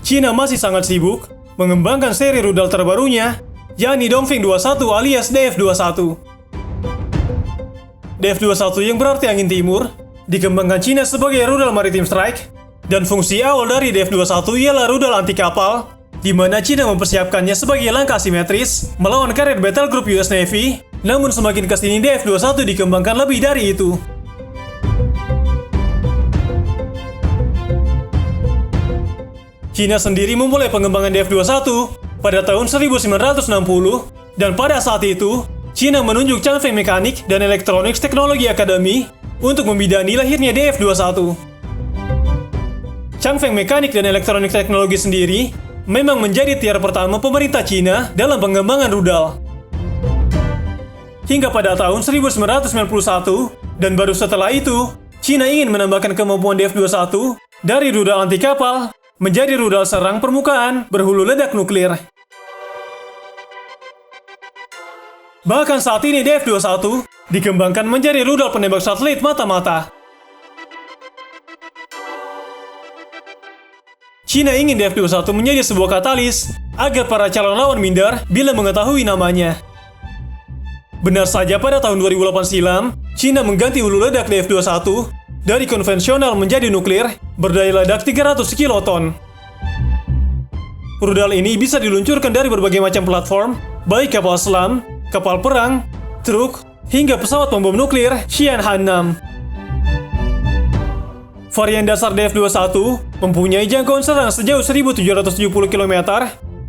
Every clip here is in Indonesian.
China masih sangat sibuk mengembangkan seri rudal terbarunya, yakni Dongfeng 21 alias DF-21. DF-21 yang berarti angin timur, dikembangkan China sebagai rudal maritim strike, dan fungsi awal dari DF-21 ialah rudal anti kapal, di mana China mempersiapkannya sebagai langkah asimetris melawan Carrier Battle Group US Navy, namun semakin kesini DF-21 dikembangkan lebih dari itu. China sendiri memulai pengembangan DF-21 pada tahun 1960, dan pada saat itu, China menunjuk Changfeng Mechanics and Electronics Technology Academy untuk membidani lahirnya DF-21. Changfeng Mechanics and Electronics Technology sendiri memang menjadi tiar pertama pemerintah China dalam pengembangan rudal. Hingga pada tahun 1991, dan baru setelah itu, China ingin menambahkan kemampuan DF-21 dari rudal anti kapal menjadi rudal serang permukaan berhulu ledak nuklir. Bahkan saat ini DF-21 dikembangkan menjadi rudal penembak satelit mata-mata. China ingin DF-21 menjadi sebuah katalis agar para calon lawan minder bila mengetahui namanya. Benar saja pada tahun 2008 silam, China mengganti hulu ledak DF-21 dari konvensional menjadi nuklir berdaya ledak 300 kiloton. Rudal ini bisa diluncurkan dari berbagai macam platform, baik kapal selam, kapal perang, truk, hingga pesawat pembom nuklir Xi'an Han-6. Varian dasar DF-21 mempunyai jangkauan serang sejauh 1.770 km,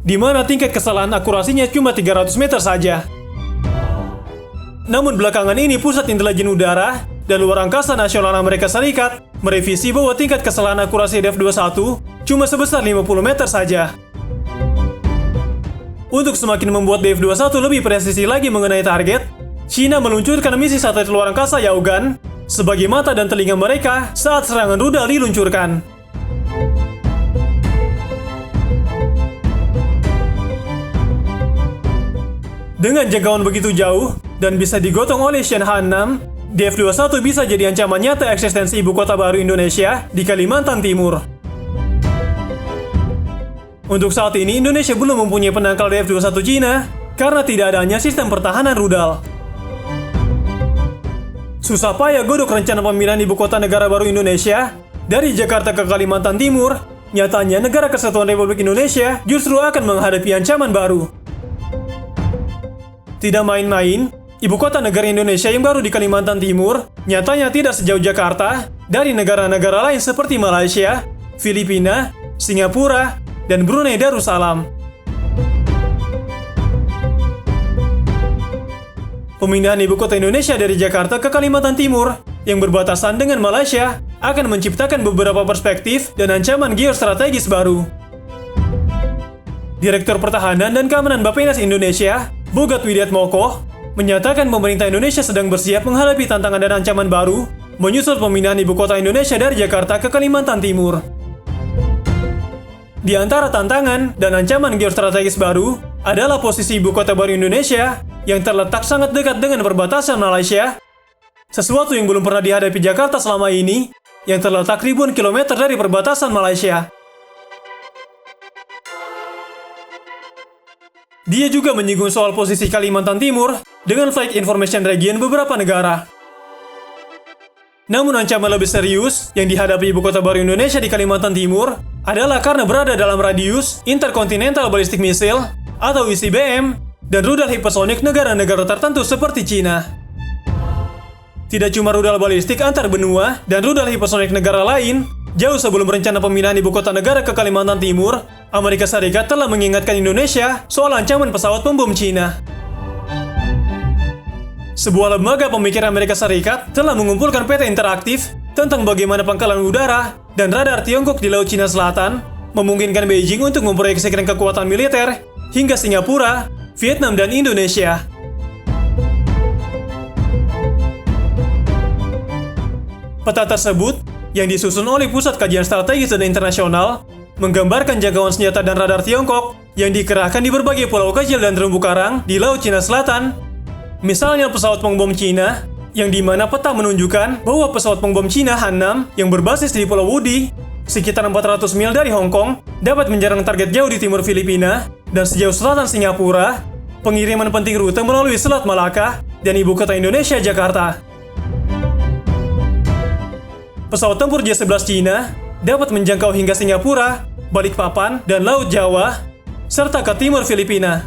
di mana tingkat kesalahan akurasinya cuma 300 meter saja. Namun belakangan ini Pusat Intelijen Udara dan Luar Angkasa Nasional Amerika Serikat merevisi bahwa tingkat kesalahan akurasi DF-21 cuma sebesar 50 meter saja. Untuk semakin membuat DF-21 lebih presisi lagi mengenai target, China meluncurkan misi satelit luar angkasa Yaogan sebagai mata dan telinga mereka saat serangan rudal diluncurkan. Dengan jangkauan begitu jauh dan bisa digotong oleh Xi'an Han-6, DF-21 bisa jadi ancaman nyata eksistensi ibu kota baru Indonesia di Kalimantan Timur. Untuk saat ini, Indonesia belum mempunyai penangkal DF-21 China karena tidak adanya sistem pertahanan rudal. Susah payah godok rencana pemindahan ibu kota negara baru Indonesia dari Jakarta ke Kalimantan Timur, nyatanya negara Kesatuan Republik Indonesia justru akan menghadapi ancaman baru. Tidak main-main, ibu kota negara Indonesia yang baru di Kalimantan Timur nyatanya tidak sejauh Jakarta dari negara-negara lain seperti Malaysia, Filipina, Singapura, dan Brunei Darussalam. Pemindahan ibu kota Indonesia dari Jakarta ke Kalimantan Timur yang berbatasan dengan Malaysia akan menciptakan beberapa perspektif dan ancaman geostrategis baru. Direktur Pertahanan dan Keamanan Bappenas Indonesia, Bogat Widiatmoko, menyatakan pemerintah Indonesia sedang bersiap menghadapi tantangan dan ancaman baru menyusul pemindahan ibu kota Indonesia dari Jakarta ke Kalimantan Timur. Di antara tantangan dan ancaman geostrategis baru adalah posisi ibu kota baru Indonesia yang terletak sangat dekat dengan perbatasan Malaysia, sesuatu yang belum pernah dihadapi Jakarta selama ini, yang terletak ribuan kilometer dari perbatasan Malaysia. Dia juga menyinggung soal posisi Kalimantan Timur dengan Flight Information Region beberapa negara. Namun ancaman lebih serius yang dihadapi ibu kota baru Indonesia di Kalimantan Timur adalah karena berada dalam radius Intercontinental Ballistic Missile atau ICBM dan rudal hipersonik negara-negara tertentu seperti China. Tidak cuma rudal balistik antar benua dan rudal hipersonik negara lain, jauh sebelum rencana pemindahan ibu kota negara ke Kalimantan Timur, Amerika Serikat telah mengingatkan Indonesia soal ancaman pesawat pembom China. Sebuah lembaga pemikir Amerika Serikat telah mengumpulkan peta interaktif tentang bagaimana pangkalan udara dan radar Tiongkok di Laut Cina Selatan memungkinkan Beijing untuk memproyeksikan kekuatan militer hingga Singapura, Vietnam, dan Indonesia. Peta tersebut, yang disusun oleh Pusat Kajian Strategis dan Internasional, menggambarkan jangkauan senjata dan radar Tiongkok yang dikerahkan di berbagai pulau kecil dan terumbu karang di Laut Cina Selatan. Misalnya pesawat pengbom Cina, yang dimana peta menunjukkan bahwa pesawat pengbom Cina Han-6 yang berbasis di Pulau Wudi sekitar 400 mil dari Hong Kong, dapat menyerang target jauh di timur Filipina dan sejauh selatan Singapura, pengiriman penting rute melalui Selat Malaka dan ibu kota Indonesia, Jakarta. Pesawat tempur J-11 Cina dapat menjangkau hingga Singapura, Balikpapan, dan Laut Jawa, serta ke timur Filipina.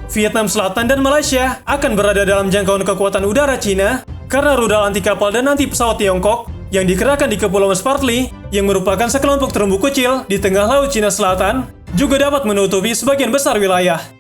Vietnam Selatan dan Malaysia akan berada dalam jangkauan kekuatan udara Cina karena rudal anti kapal dan anti pesawat Tiongkok yang dikerahkan di Kepulauan Spratly, yang merupakan sekelompok terumbu kecil di tengah Laut Cina Selatan, juga dapat menutupi sebagian besar wilayah.